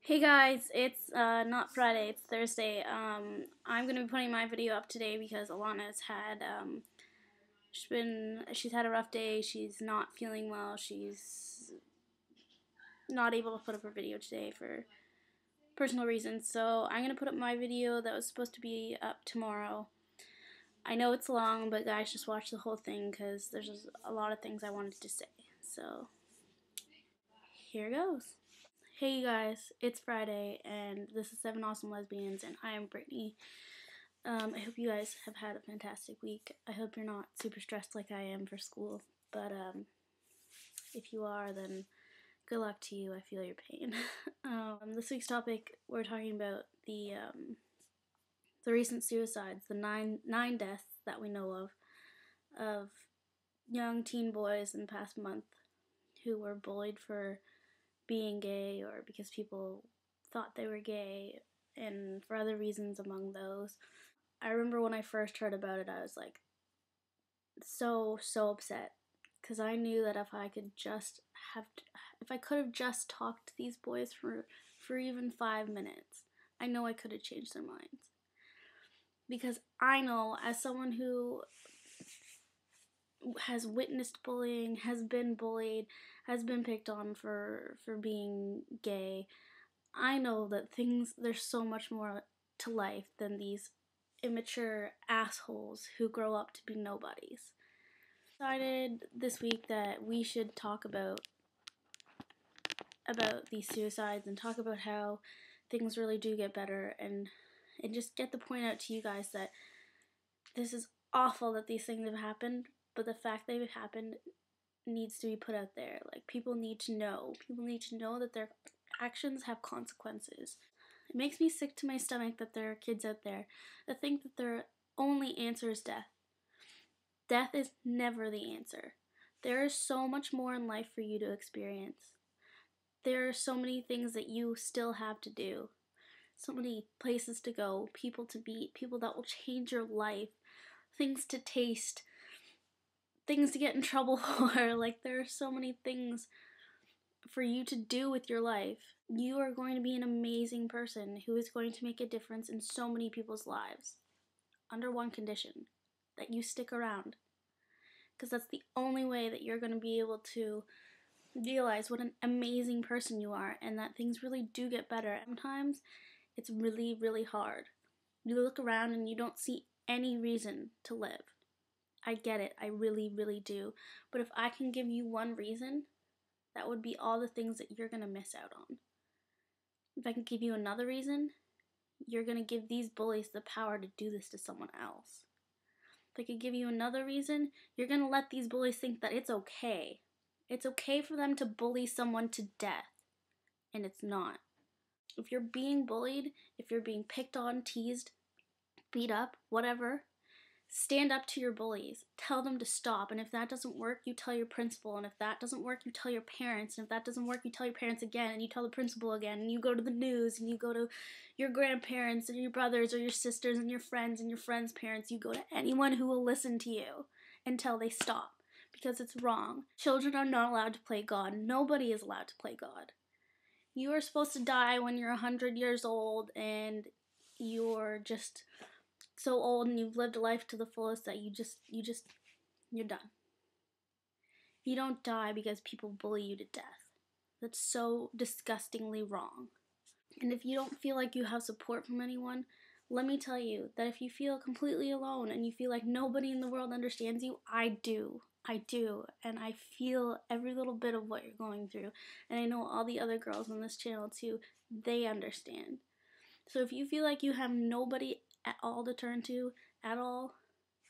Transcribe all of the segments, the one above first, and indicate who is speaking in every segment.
Speaker 1: Hey guys, it's not Friday, it's Thursday. I'm gonna be putting my video up today because Alana's had she's had a rough day. She's not feeling well. She's not able to put up her video today for personal reasons. So I'm gonna put up my video that was supposed to be up tomorrow. I know it's long, but guys, just watch the whole thing because there's just a lot of things I wanted to say. So here goes. Hey you guys, it's Friday, and this is 7 Awesome Lesbians, and I am Brittany. I hope you guys have had a fantastic week. I hope you're not super stressed like I am for school, but if you are, then good luck to you. I feel your pain. This week's topic, we're talking about the recent suicides, the nine deaths that we know of young teen boys in the past month who were bullied for being gay or because people thought they were gay and for other reasons among those. I remember when I first heard about it, I was like so upset because I knew that if I could have just talked to these boys for even 5 minutes, I know I could have changed their minds. Because I know, as someone who has witnessed bullying, has been bullied, has been picked on for being gay, I know that there's so much more to life than these immature assholes who grow up to be nobodies. I decided this week that we should talk about these suicides and talk about how things really do get better and just get the point out to you guys that this is awful that these things have happened, but the fact they've happened needs to be put out there. Like, people need to know. People need to know that their actions have consequences. It makes me sick to my stomach that there are kids out there that think that their only answer is death. Death is never the answer. There is so much more in life for you to experience. There are so many things that you still have to do. So many places to go, people to meet, people that will change your life, things to taste, things to get in trouble for. Like, there are so many things for you to do with your life. You are going to be an amazing person who is going to make a difference in so many people's lives. Under one condition, that you stick around. Because that's the only way that you're going to be able to realize what an amazing person you are and that things really do get better. Sometimes it's really, really hard. You look around and you don't see any reason to live. I get it. I really, really do. But if I can give you one reason, that would be all the things that you're going to miss out on. If I can give you another reason, you're going to give these bullies the power to do this to someone else. If I could give you another reason, you're going to let these bullies think that it's okay. It's okay for them to bully someone to death. And it's not. If you're being bullied, if you're being picked on, teased, beat up, whatever, stand up to your bullies. Tell them to stop. And if that doesn't work, you tell your principal. And if that doesn't work, you tell your parents. And if that doesn't work, you tell your parents again. And you tell the principal again. And you go to the news. And you go to your grandparents and your brothers or your sisters and your friends' parents. You go to anyone who will listen to you until they stop. Because it's wrong. Children are not allowed to play God. Nobody is allowed to play God. You are supposed to die when you're 100 years old and you're just so old and you've lived a life to the fullest that you're done. You don't die because people bully you to death. That's so disgustingly wrong. And if you don't feel like you have support from anyone, let me tell you that if you feel completely alone and you feel like nobody in the world understands you, I do. I do. And I feel every little bit of what you're going through. And I know all the other girls on this channel too, they understand. So if you feel like you have nobody at all to turn to, at all,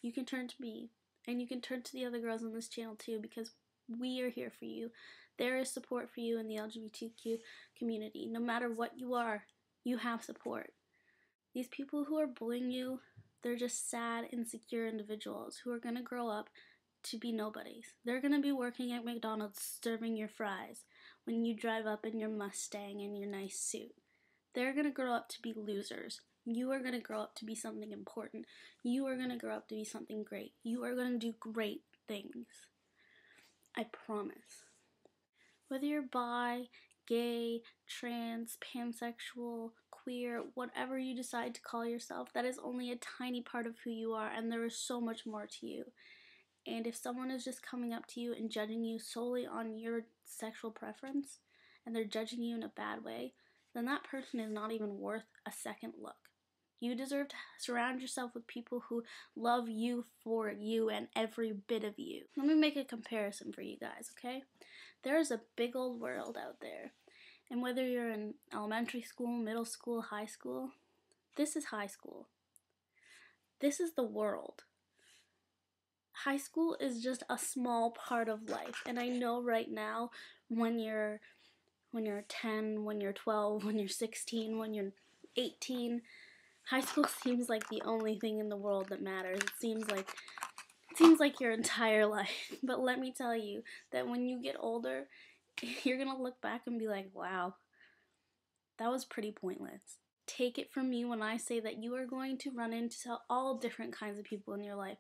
Speaker 1: you can turn to me. And you can turn to the other girls on this channel too, because we are here for you. There is support for you in the LGBTQ community. No matter what you are, you have support. These people who are bullying you, they're just sad, insecure individuals who are going to grow up to be nobodies. They're going to be working at McDonald's serving your fries when you drive up in your Mustang and your nice suit. They're going to grow up to be losers. You are going to grow up to be something important. You are going to grow up to be something great. You are going to do great things. I promise. Whether you're bi, gay, trans, pansexual, queer, whatever you decide to call yourself, that is only a tiny part of who you are, and there is so much more to you. And if someone is just coming up to you and judging you solely on your sexual preference, and they're judging you in a bad way, then that person is not even worth a second look. You deserve to surround yourself with people who love you for you and every bit of you. Let me make a comparison for you guys, okay? There is a big old world out there. And whether you're in elementary school, middle school, high school, this is high school. This is the world. High school is just a small part of life. And I know right now when you're 10, when you're 12, when you're 16, when you're 18, high school seems like the only thing in the world that matters. It seems like your entire life. But let me tell you that when you get older, you're gonna look back and be like, wow, that was pretty pointless. Take it from me when I say that you are going to run into all different kinds of people in your life.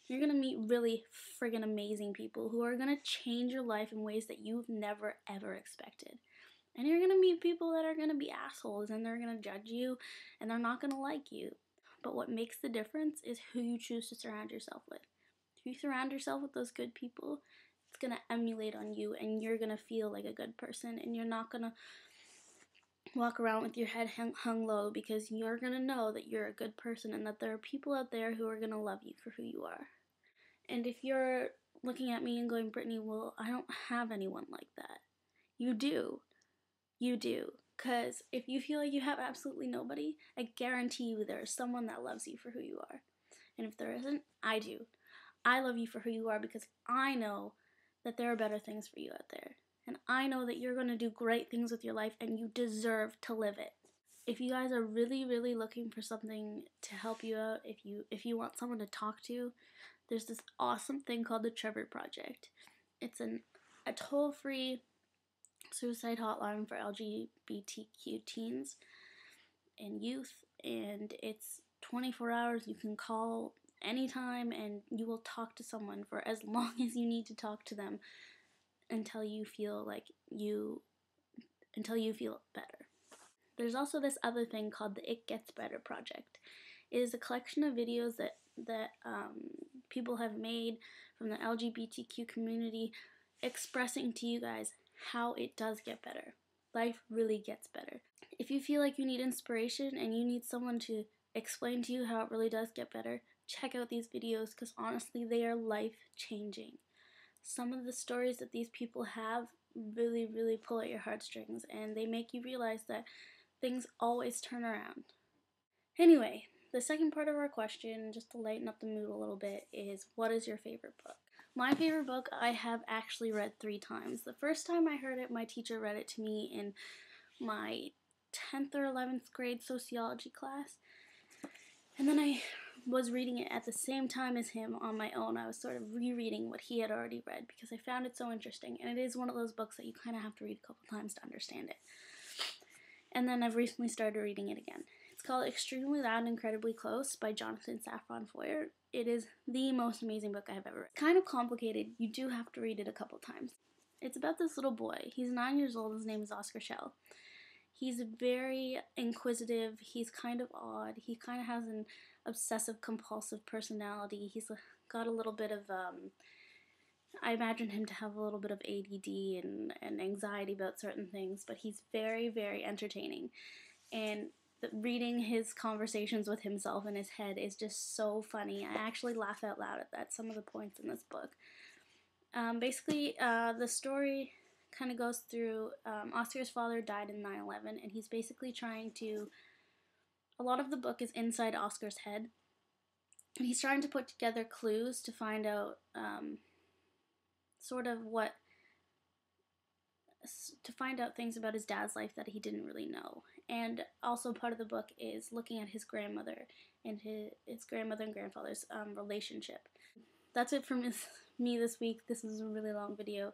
Speaker 1: You're gonna meet really friggin' amazing people who are gonna change your life in ways that you've never ever expected. And you're gonna meet people that are gonna be assholes and they're gonna judge you and they're not gonna like you. But what makes the difference is who you choose to surround yourself with. If you surround yourself with those good people, it's gonna emulate on you and you're gonna feel like a good person, and you're not gonna walk around with your head hung low, because you're gonna know that you're a good person and that there are people out there who are gonna love you for who you are. And if you're looking at me and going, Brittany, well, I don't have anyone like that. You do. You do. Because if you feel like you have absolutely nobody, I guarantee you there is someone that loves you for who you are. And if there isn't, I do. I love you for who you are because I know that there are better things for you out there. And I know that you're going to do great things with your life and you deserve to live it. If you guys are really, really looking for something to help you out, if you want someone to talk to, there's this awesome thing called the Trevor Project. It's a toll-free suicide hotline for LGBTQ teens and youth, and it's 24 hours. You can call anytime and you will talk to someone for as long as you need to talk to them until you feel better. There's also this other thing called the It Gets Better Project. It is a collection of videos that people have made from the LGBTQ community expressing to you guys how it does get better. Life really gets better. If you feel like you need inspiration and you need someone to explain to you how it really does get better, check out these videos because honestly they are life-changing. Some of the stories that these people have really, really pull at your heartstrings, and they make you realize that things always turn around. Anyway, the second part of our question, just to lighten up the mood a little bit, is what is your favorite book? My favorite book I have actually read 3 times. The first time I heard it, my teacher read it to me in my 10th or 11th grade sociology class. And then I was reading it at the same time as him on my own. I was sort of rereading what he had already read because I found it so interesting. And it is one of those books that you kind of have to read a couple times to understand it. And then I've recently started reading it again. It's called Extremely Loud and Incredibly Close by Jonathan Safran Foer. It is the most amazing book I have ever read. It's kind of complicated. You do have to read it a couple times. It's about this little boy. He's 9 years old. His name is Oscar Schell. He's very inquisitive. He's kind of odd. He kind of has an obsessive-compulsive personality. He's got a little bit of, I imagine him to have a little bit of ADD and anxiety about certain things, but he's very, very entertaining. And reading his conversations with himself in his head is just so funny. I actually laugh out loud at some of the points in this book. Basically, the story kind of goes through, Oscar's father died in 9/11, and he's basically trying to, a lot of the book is inside Oscar's head, and he's trying to put together clues to find out, to find out things about his dad's life that he didn't really know. And also part of the book is looking at his grandmother and his grandmother and grandfather's relationship. That's it from me this week. This is a really long video.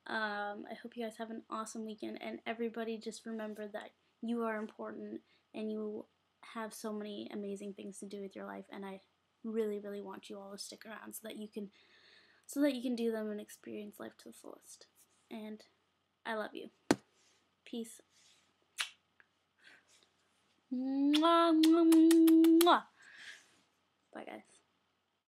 Speaker 1: I hope you guys have an awesome weekend, and everybody just remember that you are important and you have so many amazing things to do with your life, and I really, really want you all to stick around so that you can do them and experience life to the fullest. And I love you. Peace. Mwah, mwah, mwah. Bye, guys.